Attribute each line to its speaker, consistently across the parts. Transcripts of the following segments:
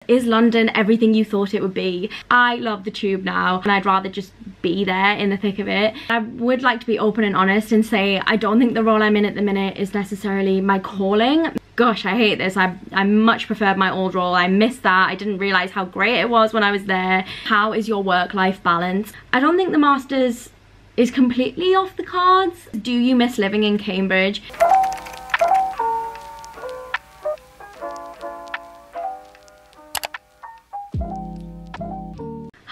Speaker 1: is London everything you thought it would be? I love the tube now and I'd rather just be there in the thick of it. I would like to be open and honest and say I don't think the role I'm in at the minute is necessarily my calling. Gosh, I hate this. I much preferred my old role. I missed that. I didn't realise how great it was when I was there. How is your work-life balance? I don't think the Masters is completely off the cards. Do you miss living in Cambridge?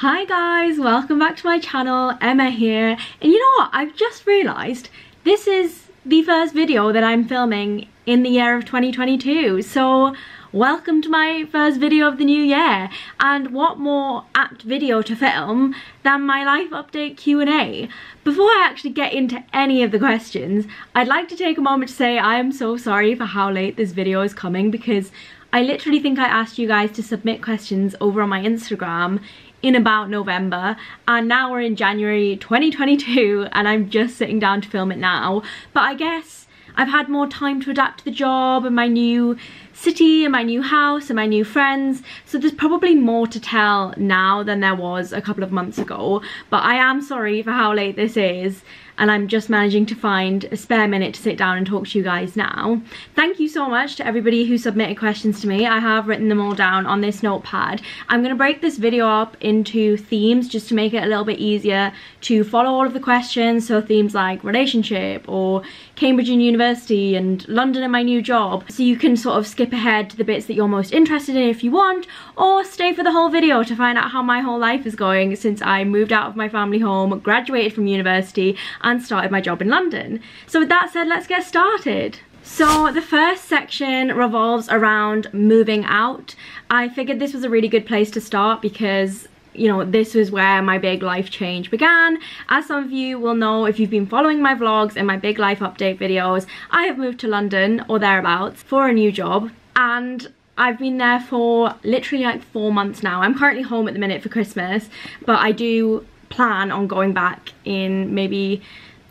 Speaker 1: Hi guys, welcome back to my channel. Emma here. And you know what? I've just realised this is the first video that I'm filming in the year of 2022. So welcome to my first video of the new year. And what more apt video to film than my life update Q&A. Before I actually get into any of the questions, I'd like to take a moment to say I am so sorry for how late this video is coming, because I literally think I asked you guys to submit questions over on my Instagram in about November, and now we're in January 2022 and I'm just sitting down to film it now. But I guess I've had more time to adapt to the job and my new city and my new house and my new friends, so there's probably more to tell now than there was a couple of months ago. But I am sorry for how late this is, and I'm just managing to find a spare minute to sit down and talk to you guys now. Thank you so much to everybody who submitted questions to me. I have written them all down on this notepad. I'm going to break this video up into themes just to make it a little bit easier to follow all of the questions. So themes like relationship or Cambridge and university and London and my new job. So you can sort of skip ahead to the bits that you're most interested in if you want, or stay for the whole video to find out how my whole life is going since I moved out of my family home, graduated from university and started my job in London. So with that said, let's get started. So the first section revolves around moving out. I figured this was a really good place to start because, you know, this was where my big life change began. As some of you will know if you've been following my vlogs and my big life update videos, I have moved to London or thereabouts for a new job, and I've been there for literally like 4 months now. I'm currently home at the minute for Christmas, but I do plan on going back in maybe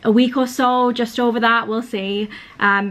Speaker 1: a week or so, just over that, we'll see,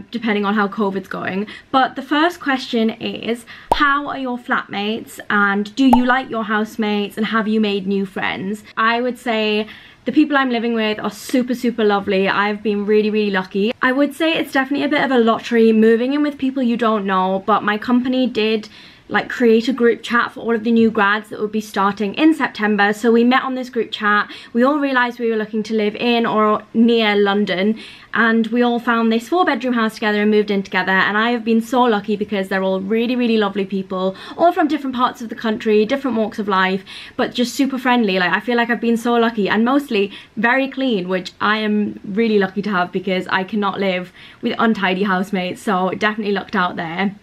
Speaker 1: depending on how COVID's going. But the first question is, how are your flatmates, and do you like your housemates, and have you made new friends? I would say the people I'm living with are super lovely. I've been really lucky. I would say it's definitely a bit of a lottery moving in with people you don't know, but my company did like create a group chat for all of the new grads that would be starting in September. So we met on this group chat, we all realised we were looking to live in or near London, and we all found this 4-bedroom house together and moved in together. And I have been so lucky because they're all really lovely people, all from different parts of the country, different walks of life, but just super friendly. Like, I feel like I've been so lucky, and mostly very clean, which I am really lucky to have because I cannot live with untidy housemates, so definitely lucked out there.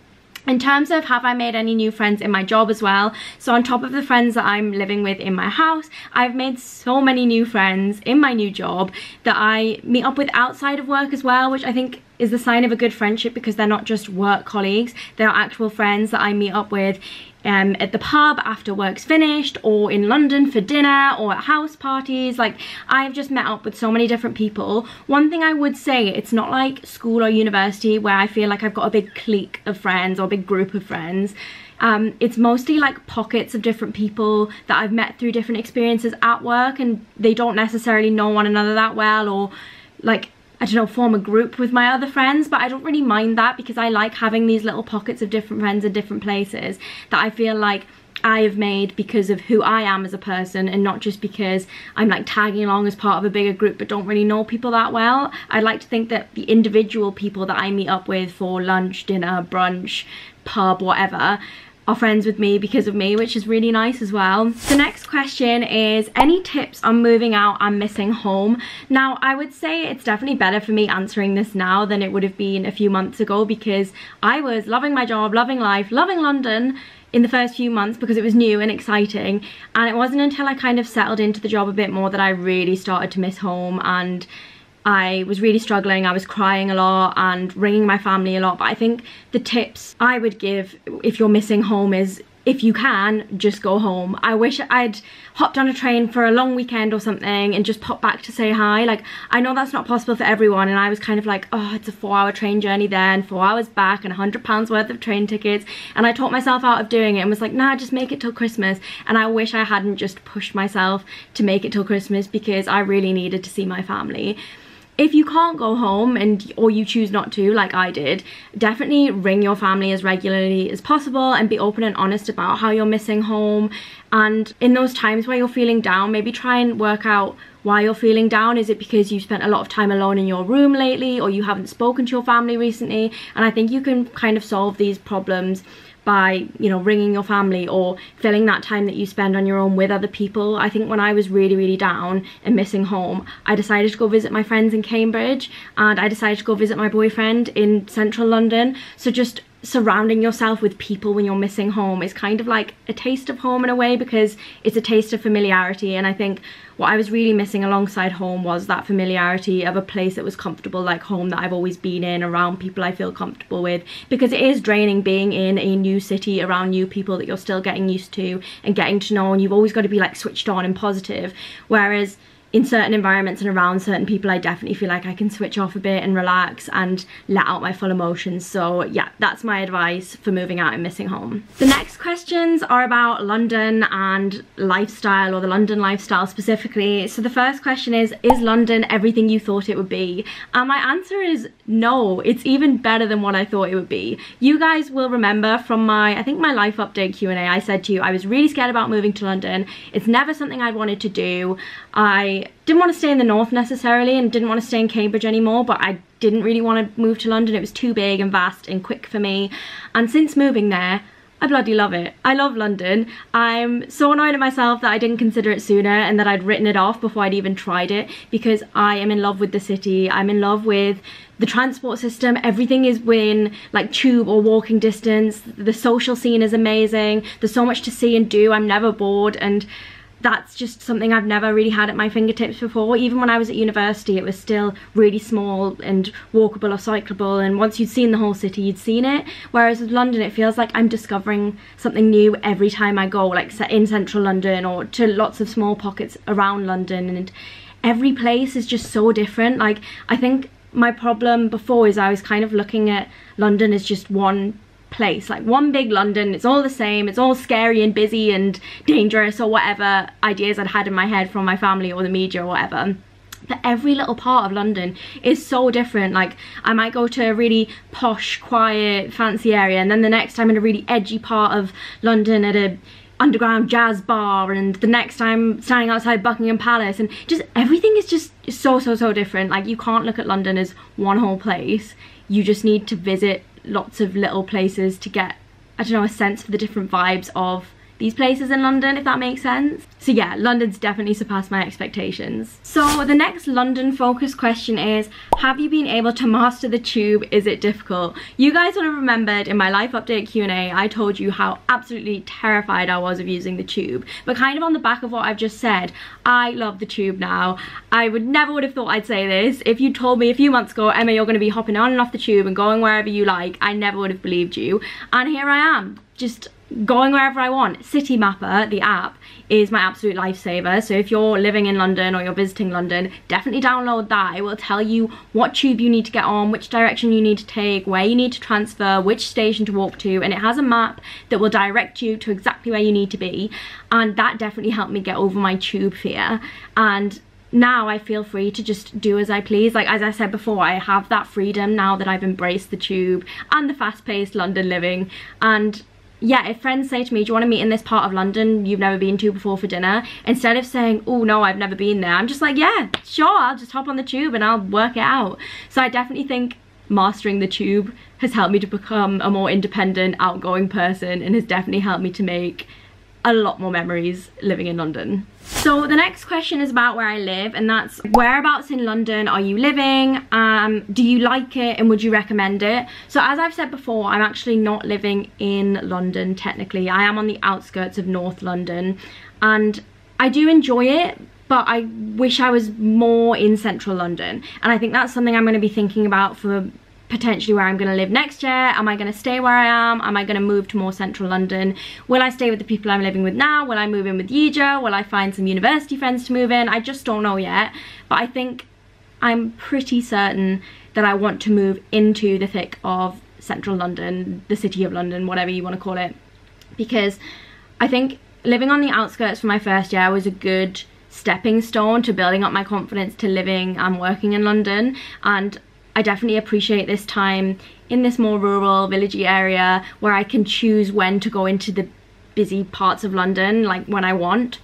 Speaker 1: In terms of have I made any new friends in my job as well, so on top of the friends that I'm living with in my house, I've made so many new friends in my new job that I meet up with outside of work as well, which I think is the sign of a good friendship because they're not just work colleagues, they're actual friends that I meet up with at the pub after work's finished, or in London for dinner, or at house parties. Like, I've just met up with so many different people. One thing I would say, it's not like school or university where I feel like I've got a big clique of friends or a big group of friends. It's mostly like pockets of different people that I've met through different experiences at work, and they don't necessarily know one another that well, or like, I don't know, form a group with my other friends. But I don't really mind that because I like having these little pockets of different friends in different places that I feel like I have made because of who I am as a person, and not just because I'm like tagging along as part of a bigger group but don't really know people that well. I like to think that the individual people that I meet up with for lunch, dinner, brunch, pub, whatever, are friends with me because of me, which is really nice as well. The next question is, any tips on moving out and missing home? Now, I would say it's definitely better for me answering this now than it would have been a few months ago, because I was loving my job, loving life, loving London in the first few months because it was new and exciting, and it wasn't until I kind of settled into the job a bit more that I really started to miss home, and I was really struggling. I was crying a lot and ringing my family a lot. But I think the tips I would give if you're missing home is if you can, just go home. I wish I'd hopped on a train for a long weekend or something and just popped back to say hi. Like, I know that's not possible for everyone, and I was kind of like, oh, it's a 4-hour train journey then, 4 hours back, and £100 worth of train tickets, and I talked myself out of doing it and was like, nah, just make it till Christmas. And I wish I hadn't just pushed myself to make it till Christmas, because I really needed to see my family. If you can't go home or you choose not to, like I did, definitely ring your family as regularly as possible and be open and honest about how you're missing home. And in those times where you're feeling down, maybe try and work out why you're feeling down. Is it because you spent a lot of time alone in your room lately, or you haven't spoken to your family recently? And I think you can kind of solve these problems by, you know, ringing your family or filling that time that you spend on your own with other people. I think when I was really down and missing home, I decided to go visit my friends in Cambridge, and I decided to go visit my boyfriend in central London. So just surrounding yourself with people when you're missing home is kind of like a taste of home in a way, because it's a taste of familiarity. And I think what I was really missing alongside home was that familiarity of a place that was comfortable, like home that I've always been in, around people I feel comfortable with, because it is draining being in a new city around new people that you're still getting used to and getting to know, and you've always got to be like switched on and positive. Whereas in certain environments and around certain people, I definitely feel like I can switch off a bit and relax and let out my full emotions. So yeah, that's my advice for moving out and missing home. The next questions are about London and lifestyle, or the London lifestyle specifically. So the first question is London everything you thought it would be? And my answer is no, it's even better than what I thought it would be. You guys will remember from I think my life update Q&A, I said to you I was really scared about moving to London. It's never something I'd wanted to do. I didn't want to stay in the north necessarily, and didn't want to stay in Cambridge anymore, but I didn't really want to move to London. It was too big and vast and quick for me. And since moving there, I bloody love it. I love London. I'm so annoyed at myself that I didn't consider it sooner and that I'd written it off before I'd even tried it, because I am in love with the city. I'm in love with the transport system. Everything is within like tube or walking distance. The social scene is amazing. There's so much to see and do. I'm never bored, and that's just something I've never really had at my fingertips before. Even when I was at university, it was still really small and walkable or cyclable, and once you'd seen the whole city, you'd seen it. Whereas with London, it feels like I'm discovering something new every time I go, like in central London or to lots of small pockets around London, and every place is just so different. Like, I think my problem before is I was kind of looking at London as just one place, like one big London. It's all the same, it's all scary and busy and dangerous, or whatever ideas I'd had in my head from my family or the media or whatever. But every little part of London is so different. Like, I might go to a really posh, quiet, fancy area, and then the next time in a really edgy part of London at a underground jazz bar, and the next time standing outside Buckingham Palace, and just everything is just so different. Like, you can't look at London as one whole place. You just need to visit lots of little places to get, I don't know, a sense for the different vibes of these places in London, if that makes sense. So yeah, London's definitely surpassed my expectations. So the next London focused question is, have you been able to master the tube? Is it difficult? You guys would have remembered in my life update Q&A, I told you how absolutely terrified I was of using the tube. But kind of on the back of what I've just said, I love the tube now. I never would have thought I'd say this. If you told me a few months ago, Emma, you're going to be hopping on and off the tube and going wherever you like, I never would have believed you. And here I am, just going wherever I want. Citymapper, the app, is my absolute lifesaver. So if you're living in London or you're visiting London, definitely download that. It will tell you what tube you need to get on, which direction you need to take, where you need to transfer, which station to walk to, and it has a map that will direct you to exactly where you need to be. And that definitely helped me get over my tube fear. And now I feel free to just do as I please. Like, as I said before, I have that freedom now that I've embraced the tube and the fast-paced London living. And yeah, if friends say to me, do you want to meet in this part of London you've never been to before for dinner, instead of saying, oh no, I've never been there, I'm just like, yeah, sure, I'll just hop on the tube and I'll work it out. So I definitely think mastering the tube has helped me to become a more independent, outgoing person, and has definitely helped me to make a lot more memories living in London. So the next question is about where I live, and that's, whereabouts in London are you living? Do you like it, and would you recommend it? So as I've said before, I'm actually not living in London technically. I am on the outskirts of North London, and I do enjoy it, but I wish I was more in central London. And I think that's something I'm going to be thinking about for potentially where I'm going to live next year. Am I going to stay where I am? Am I going to move to more central London? Will I stay with the people I'm living with now? Will I move in with Yija? Will I find some university friends to move in? I just don't know yet, but I think I'm pretty certain that I want to move into the thick of central London, the city of London, whatever you want to call it, because I think living on the outskirts for my first year was a good stepping stone to building up my confidence to living and working in London. And I definitely appreciate this time in this more rural, villagey area where I can choose when to go into the busy parts of London, like when I want.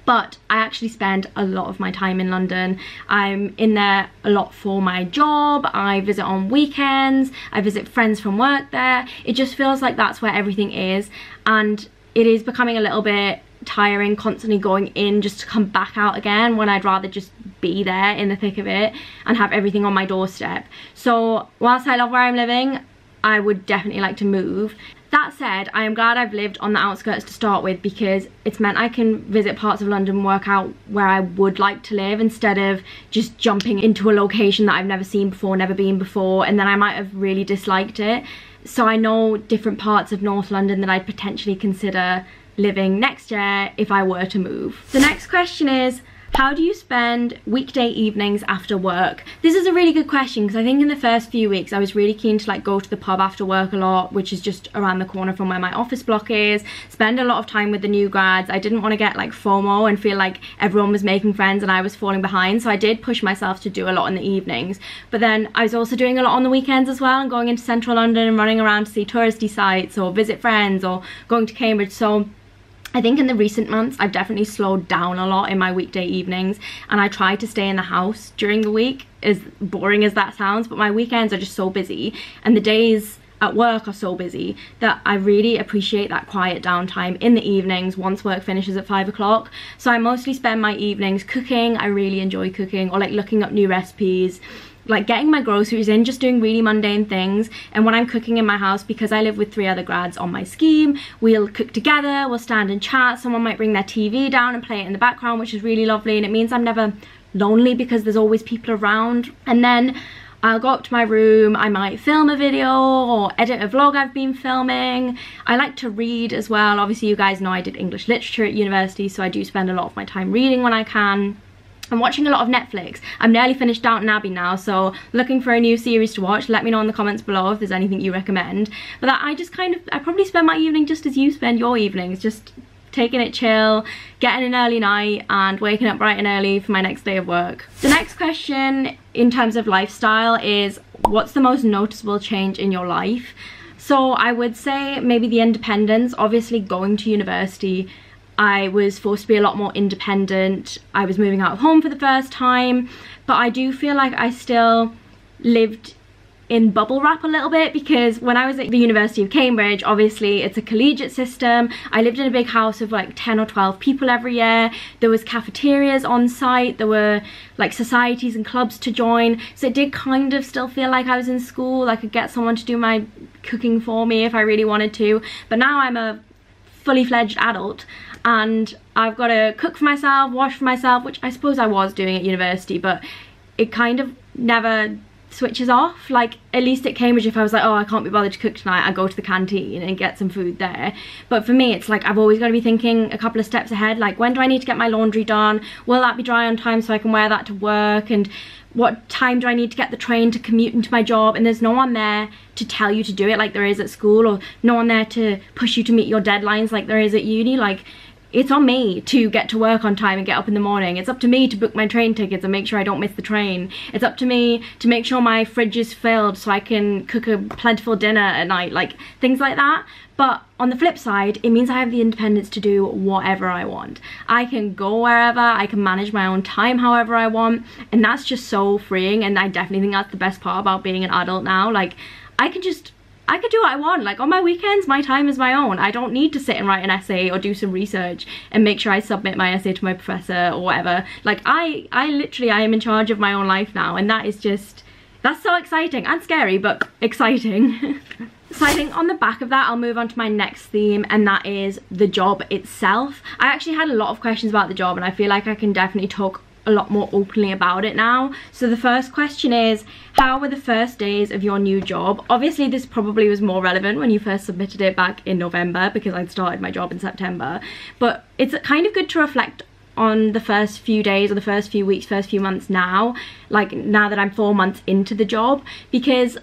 Speaker 1: But I actually spend a lot of my time in London. I'm in there a lot for my job. I visit on weekends. I visit friends from work there. It just feels like that's where everything is, and it is becoming a little bit tiring constantly going in just to come back out again, when I'd rather just be there in the thick of it and have everything on my doorstep. So whilst I love where I'm living, I would definitely like to move. That said, I am glad I've lived on the outskirts to start with, because it's meant I can visit parts of London and work out where I would like to live, instead of just jumping into a location that I've never seen before, never been before, and then I might have really disliked it. So I know different parts of North London that I'd potentially consider living next year if I were to move. The next question is, how do you spend weekday evenings after work? This is a really good question, because I think in the first few weeks I was really keen to like go to the pub after work a lot, which is just around the corner from where my office block is, spend a lot of time with the new grads. I didn't want to get like FOMO and feel like everyone was making friends and I was falling behind, so I did push myself to do a lot in the evenings. But then I was also doing a lot on the weekends as well, and going into central London and running around to see touristy sites or visit friends or going to Cambridge. So I think in the recent months I've definitely slowed down a lot in my weekday evenings, and I try to stay in the house during the week, as boring as that sounds, but my weekends are just so busy and the days at work are so busy that I really appreciate that quiet downtime in the evenings once work finishes at 5 o'clock. So I mostly spend my evenings cooking. I really enjoy cooking, or like looking up new recipes, like getting my groceries in, just doing really mundane things. And when I'm cooking in my house, because I live with 3 other grads on my scheme, we'll cook together, we'll stand and chat. Someone might bring their TV down and play it in the background, which is really lovely, and it means I'm never lonely because there's always people around. And then I'll go up to my room, I might film a video or edit a vlog I've been filming. I like to read as well. Obviously you guys know I did English literature at university, so I do spend a lot of my time reading when I can. I'm watching a lot of Netflix. I'm nearly finished Downton Abbey now, so looking for a new series to watch. Let me know in the comments below if there's anything you recommend. But that I probably spend my evening just as you spend your evenings, just taking it chill, getting an early night and waking up bright and early for my next day of work. The next question in terms of lifestyle is, what's the most noticeable change in your life? So I would say maybe the independence. Obviously going to university, I was forced to be a lot more independent. I was moving out of home for the first time, but I do feel like I still lived in bubble wrap a little bit, because when I was at the University of Cambridge, obviously it's a collegiate system. I lived in a big house of like 10 or 12 people every year. There was cafeterias on site, there were like societies and clubs to join, so it did kind of still feel like I was in school. I could get someone to do my cooking for me if I really wanted to, but now I'm a fully fledged adult and I've got to cook for myself, wash for myself, which I suppose I was doing at university, but it kind of never switches off. Like at least at Cambridge, if I was like, oh, I can't be bothered to cook tonight, I go to the canteen and get some food there. But for me, it's like I've always got to be thinking a couple of steps ahead, like when do I need to get my laundry done? Will that be dry on time so I can wear that to work? And what time do I need to get the train to commute into my job? And there's no one there to tell you to do it like there is at school, or no one there to push you to meet your deadlines like there is at uni. Like it's on me to get to work on time and get up in the morning. It's up to me to book my train tickets and make sure I don't miss the train. It's up to me to make sure my fridge is filled so I can cook a plentiful dinner at night, like things like that. But on the flip side, it means I have the independence to do whatever I want. I can go wherever, I can manage my own time however I want, and that's just so freeing. And I definitely think that's the best part about being an adult now. Like I could do what I want. Like on my weekends, my time is my own. I don't need to sit and write an essay or do some research and make sure I submit my essay to my professor or whatever. Like I am in charge of my own life now, and that is just, that's so exciting and scary, but exciting. So I think on the back of that, I'll move on to my next theme, and that is the job itself. I actually had a lot of questions about the job, and I feel like I can definitely talk a a lot more openly about it now. So the first question is, how were the first days of your new job? Obviously this probably was more relevant when you first submitted it back in November, because I'd started my job in September, but it's kind of good to reflect on the first few days or the first few weeks, first few months now, like now that I'm 4 months into the job, because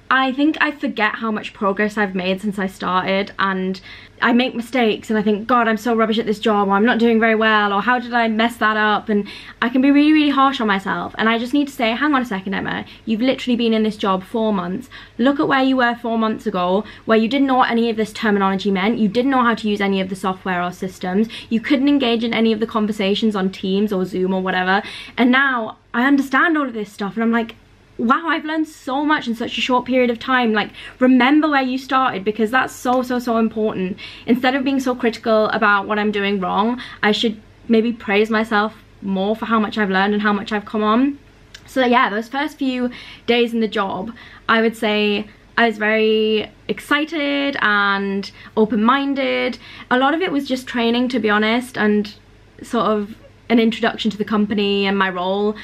Speaker 1: I think I forget how much progress I've made since I started, and I make mistakes and I think, God, I'm so rubbish at this job, or I'm not doing very well, or how did I mess that up? And I can be really, really harsh on myself. And I just need to say, hang on a second, Emma, you've literally been in this job 4 months. Look at where you were 4 months ago, where you didn't know what any of this terminology meant, you didn't know how to use any of the software or systems, you couldn't engage in any of the conversations on Teams or Zoom or whatever, and now I understand all of this stuff, and I'm like, wow, I've learned so much in such a short period of time. Like, remember where you started, because that's so important. Instead of being so critical about what I'm doing wrong, I should maybe praise myself more for how much I've learned and how much I've come on. So yeah, those first few days in the job, I would say I was very excited and open-minded. A lot of it was just training, to be honest, and sort of an introduction to the company and my role.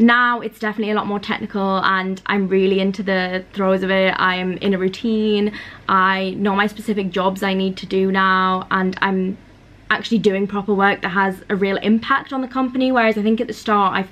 Speaker 1: Now it's definitely a lot more technical and I'm really into the throes of it. I'm in a routine, I know my specific jobs I need to do now, and I'm actually doing proper work that has a real impact on the company, whereas I think at the start I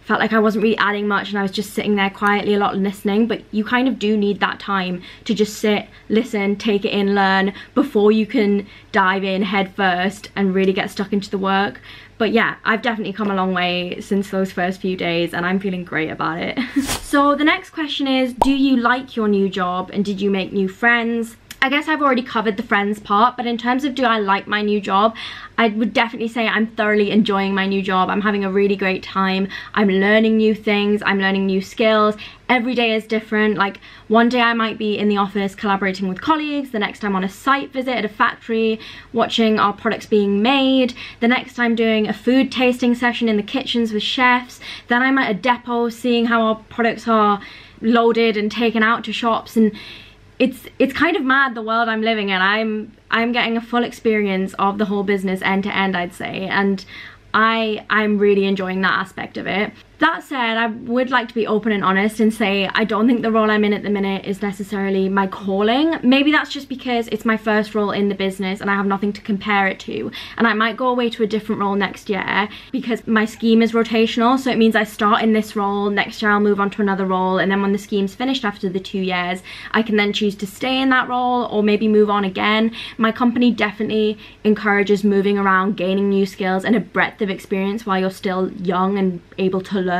Speaker 1: felt like I wasn't really adding much and I was just sitting there quietly a lot listening. But you kind of do need that time to just sit, listen, take it in, learn, before you can dive in head first and really get stuck into the work. But yeah, I've definitely come a long way since those first few days and I'm feeling great about it. So the next question is, do you like your new job and did you make new friends? I guess I've already covered the friends part, but in terms of do I like my new job, I would definitely say I'm thoroughly enjoying my new job. I'm having a really great time. I'm learning new things, I'm learning new skills. Every day is different. Like, one day I might be in the office collaborating with colleagues, the next I'm on a site visit at a factory watching our products being made, the next I'm doing a food tasting session in the kitchens with chefs, then I'm at a depot seeing how our products are loaded and taken out to shops. And it's kind of mad, the world I'm living in. I'm getting a full experience of the whole business end to end, I'd say, and I'm really enjoying that aspect of it. That said, I would like to be open and honest and say I don't think the role I'm in at the minute is necessarily my calling. Maybe that's just because it's my first role in the business and I have nothing to compare it to, and I might go away to a different role next year because my scheme is rotational. So it means I start in this role, next year I'll move on to another role, and then when the scheme's finished after the 2 years, I can then choose to stay in that role or maybe move on again. My company definitely encourages moving around, gaining new skills and a breadth of experience while you're still young and able to learn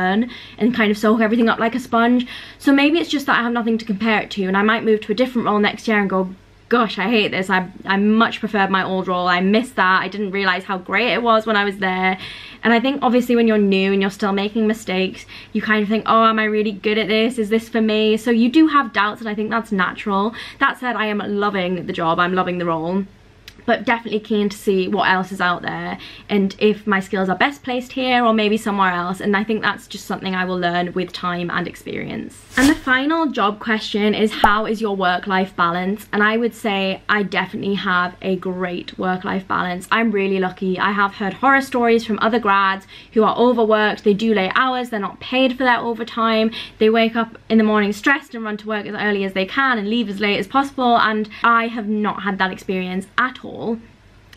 Speaker 1: and kind of soak everything up like a sponge. So maybe it's just that I have nothing to compare it to, and I might move to a different role next year and go, gosh, I hate this. I much preferred my old role. I missed that. I didn't realize how great it was when I was there. And I think obviously when you're new and you're still making mistakes, you kind of think, oh, am I really good at this? Is this for me? So you do have doubts, and I think that's natural. That said, I am loving the job. I'm loving the role, but definitely keen to see what else is out there and if my skills are best placed here or maybe somewhere else. And I think that's just something I will learn with time and experience. And the final job question is, how is your work-life balance? And I would say I definitely have a great work-life balance. I'm really lucky. I have heard horror stories from other grads who are overworked, they do late hours, they're not paid for their overtime, they wake up in the morning stressed and run to work as early as they can and leave as late as possible, and I have not had that experience at all.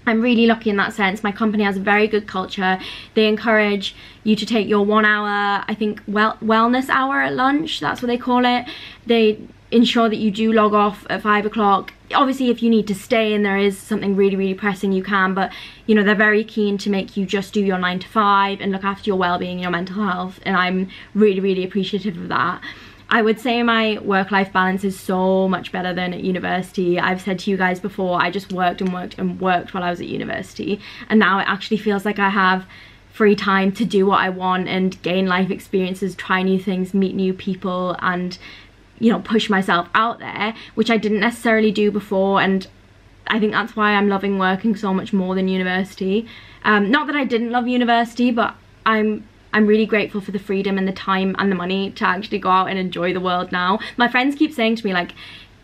Speaker 1: I'm really lucky in that sense. My company has a very good culture. They encourage you to take your 1 hour, I think, wellness hour at lunch, that's what they call it. They ensure that you do log off at 5 o'clock. Obviously, if you need to stay and there is something really pressing, you can, but you know, they're very keen to make you just do your 9 to 5 and look after your well-being and your mental health, and I'm really appreciative of that. I would say my work-life balance is so much better than at university. I've said to you guys before, I just worked while I was at university, and now it actually feels like I have free time to do what I want and gain life experiences, try new things, meet new people, and you know, push myself out there, which I didn't necessarily do before. And I think that's why I'm loving working so much more than university. Not that I didn't love university, but I'm really grateful for the freedom and the time and the money to actually go out and enjoy the world now. My friends keep saying to me, like,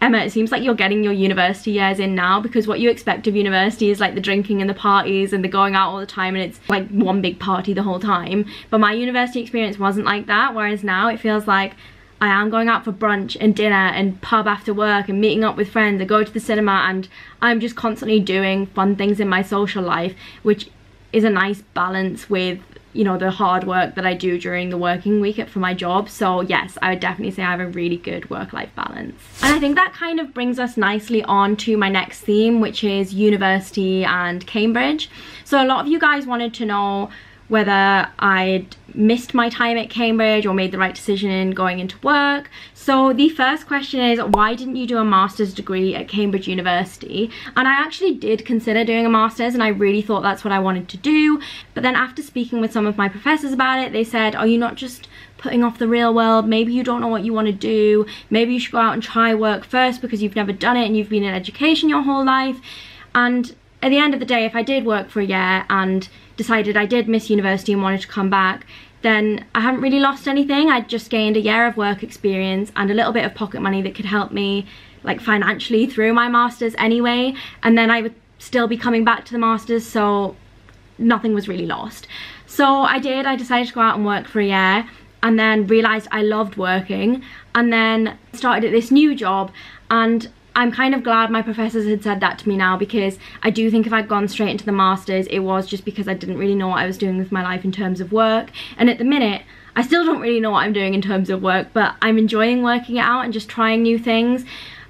Speaker 1: Emma, it seems like you're getting your university years in now, because what you expect of university is like the drinking and the parties and the going out all the time, and it's like one big party the whole time. But my university experience wasn't like that, whereas now it feels like I am going out for brunch and dinner and pub after work and meeting up with friends and go to the cinema, and I'm just constantly doing fun things in my social life, which is a nice balance with, you know, the hard work that I do during the working week for my job. So yes, I would definitely say I have a really good work-life balance. And I think that kind of brings us nicely on to my next theme, which is university and Cambridge. So a lot of you guys wanted to know whether I'd missed my time at Cambridge or made the right decision in going into work. So the first question is, why didn't you do a master's degree at Cambridge University? And I actually did consider doing a master's, and I really thought that's what I wanted to do. But then after speaking with some of my professors about it, they said, are you not just putting off the real world? Maybe you don't know what you want to do. Maybe you should go out and try work first, because you've never done it and you've been in education your whole life. And at the end of the day, if I did work for a year and decided I did miss university and wanted to come back, then I haven't really lost anything. I'd just gained a year of work experience and a little bit of pocket money that could help me like financially through my masters anyway, and then I would still be coming back to the masters, so nothing was really lost. So I decided to go out and work for a year, and then realized I loved working, and then started at this new job. And I'm kind of glad my professors had said that to me now, because I do think if I'd gone straight into the masters, it was just because I didn't really know what I was doing with my life in terms of work. And at the minute, I still don't really know what I'm doing in terms of work, but I'm enjoying working it out and just trying new things.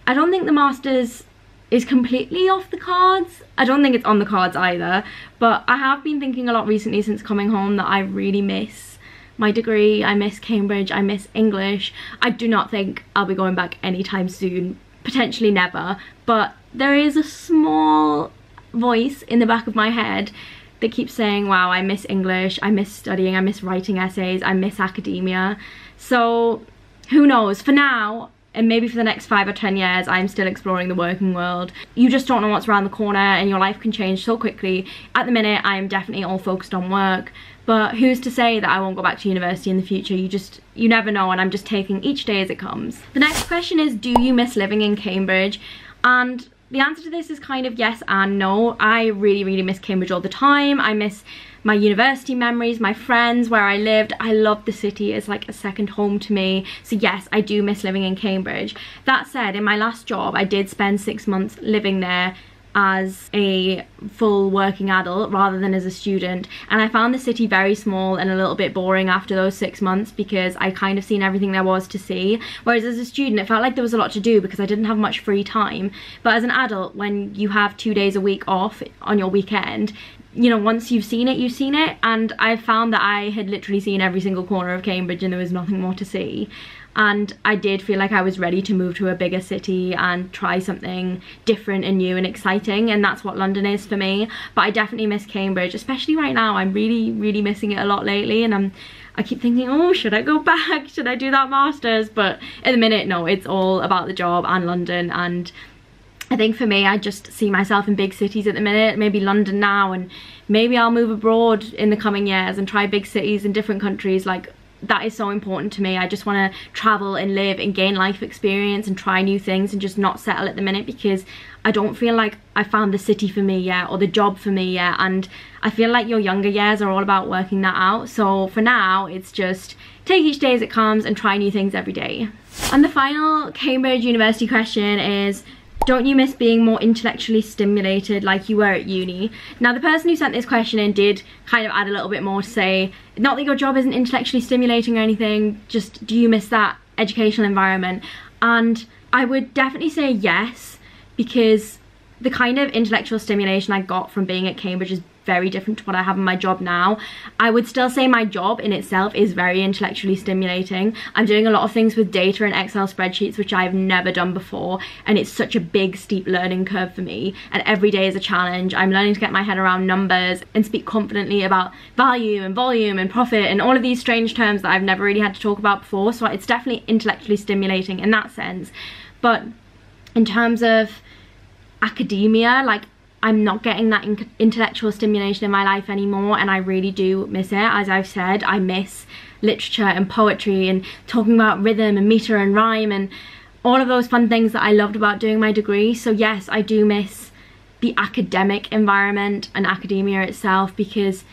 Speaker 1: I don't think the masters is completely off the cards. I don't think it's on the cards either, but I have been thinking a lot recently since coming home that I really miss my degree. I miss Cambridge, I miss English. I do not think I'll be going back anytime soon. Potentially never, but there is a small voice in the back of my head that keeps saying, wow, I miss English, I miss studying, I miss writing essays, I miss academia. So who knows? For now, and maybe for the next 5 or 10 years, I'm still exploring the working world. You just don't know what's around the corner, and your life can change so quickly. At the minute, I'm definitely all focused on work, but who's to say that I won't go back to university in the future? You never know, and I'm just taking each day as it comes. The next question is, do you miss living in Cambridge? And the answer to this is kind of yes and no. I really miss Cambridge all the time. I miss my university memories, my friends, where I lived. I love the city. It's like a second home to me. So yes, I do miss living in Cambridge. That said, in my last job, I did spend 6 months living there as a full working adult rather than as a student, and I found the city very small and a little bit boring after those 6 months, because I kind of seen everything there was to see, whereas as a student it felt like there was a lot to do because I didn't have much free time. But as an adult, when you have 2 days a week off on your weekend, you know, once you've seen it, you've seen it. And I found that I had literally seen every single corner of Cambridge and there was nothing more to see. And I did feel like I was ready to move to a bigger city and try something different and new and exciting, and that's what London is for me. But I definitely miss Cambridge, especially right now. I'm really missing it a lot lately, and I keep thinking, oh, should I go back? Should I do that masters? But at the minute, no, it's all about the job and London. And I think for me, I just see myself in big cities at the minute, maybe London now, and maybe I'll move abroad in the coming years and try big cities in different countries. Like, that is so important to me. I just want to travel and live and gain life experience and try new things and just not settle at the minute, because I don't feel like I found the city for me yet or the job for me yet, and I feel like your younger years are all about working that out. So for now, it's just take each day as it comes and try new things every day. And the final Cambridge University question is, don't you miss being more intellectually stimulated like you were at uni? Now, the person who sent this question in did kind of add a little bit more to say, not that your job isn't intellectually stimulating or anything, just do you miss that educational environment? And I would definitely say yes, because the kind of intellectual stimulation I got from being at Cambridge is very different to what I have in my job now. I would still say my job in itself is very intellectually stimulating. I'm doing a lot of things with data and Excel spreadsheets, which I've never done before, and it's such a big, steep learning curve for me, and every day is a challenge. I'm learning to get my head around numbers and speak confidently about value and volume and profit and all of these strange terms that I've never really had to talk about before. So it's definitely intellectually stimulating in that sense. But in terms of academia, like, I'm not getting that intellectual stimulation in my life anymore, and I really do miss it. As I've said, I miss literature and poetry and talking about rhythm and meter and rhyme, and all of those fun things that I loved about doing my degree. So yes, I do miss the academic environment and academia itself, because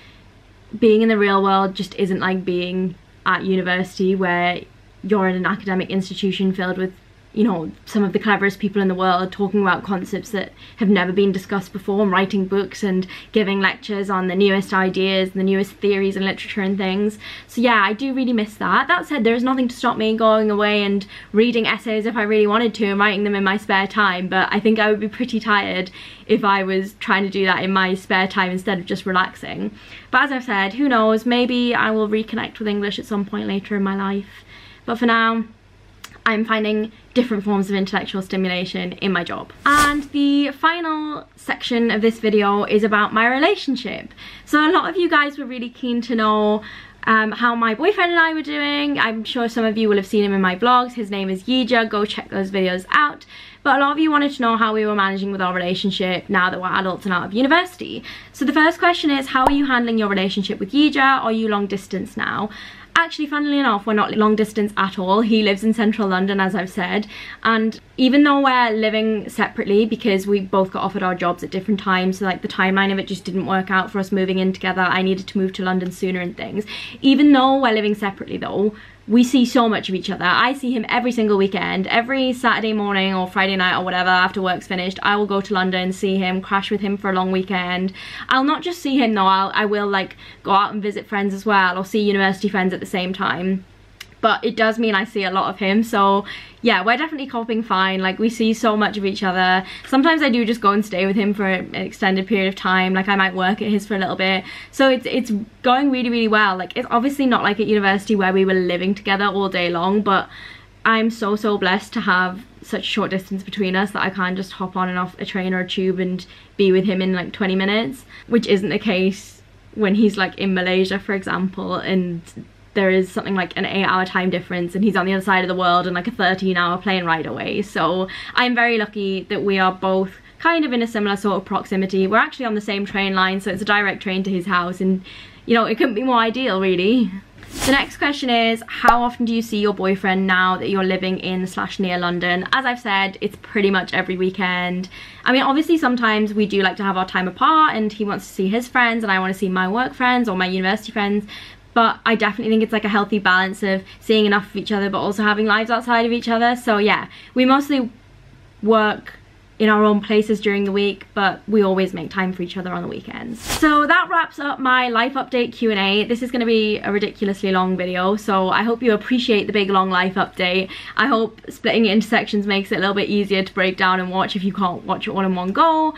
Speaker 1: being in the real world just isn't like being at university, where you're in an academic institution filled with, you know, some of the cleverest people in the world talking about concepts that have never been discussed before, and writing books and giving lectures on the newest ideas and the newest theories and literature and things. So yeah, I do really miss that. That said, there's nothing to stop me going away and reading essays if I really wanted to and writing them in my spare time, but I think I would be pretty tired if I was trying to do that in my spare time instead of just relaxing. But as I've said, who knows, maybe I will reconnect with English at some point later in my life. But for now, I'm finding different forms of intellectual stimulation in my job. And the final section of this video is about my relationship. So a lot of you guys were really keen to know how my boyfriend and I were doing. I'm sure some of you will have seen him in my vlogs. His name is Yija, go check those videos out. But a lot of you wanted to know how we were managing with our relationship now that we're adults and out of university. So the first question is, how are you handling your relationship with Yija? Are you long distance now? Actually, funnily enough, we're not long distance at all. He lives in central London, as I've said, and even though we're living separately because we both got offered our jobs at different times, so like the timeline of it just didn't work out for us moving in together, I needed to move to London sooner and things. Even though we're living separately though, we see so much of each other. I see him every single weekend. Every Saturday morning or Friday night or whatever, after work's finished, I will go to London, see him, crash with him for a long weekend. I'll not just see him though, I will like go out and visit friends as well, or see university friends at the same time. But it does mean I see a lot of him, so yeah, we're definitely coping fine. Like, we see so much of each other. Sometimes I do just go and stay with him for an extended period of time. Like, I might work at his for a little bit. So it's going really, really well. Like, it's obviously not like at university where we were living together all day long, but I'm so blessed to have such short distance between us that I can't just hop on and off a train or a tube and be with him in like 20 minutes, which isn't the case when he's like in Malaysia, for example, and there is something like an 8-hour time difference and he's on the other side of the world and like a 13-hour plane ride away. So I'm very lucky that we are both kind of in a similar sort of proximity. We're actually on the same train line, so it's a direct train to his house, and you know, it couldn't be more ideal really. The next question is, how often do you see your boyfriend now that you're living in / near London? As I've said, it's pretty much every weekend. I mean, obviously sometimes we do like to have our time apart and he wants to see his friends and I want to see my work friends or my university friends. But I definitely think it's like a healthy balance of seeing enough of each other but also having lives outside of each other. So yeah, we mostly work in our own places during the week, but we always make time for each other on the weekends. So that wraps up my life update Q&A. This is going to be a ridiculously long video, so I hope you appreciate the big long life update. I hope splitting it into sections makes it a little bit easier to break down and watch if you can't watch it all in one go.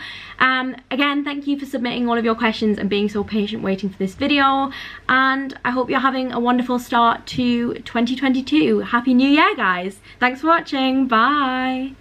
Speaker 1: Again, thank you for submitting all of your questions and being so patient waiting for this video, and I hope you're having a wonderful start to 2022. Happy New Year, guys. Thanks for watching. Bye.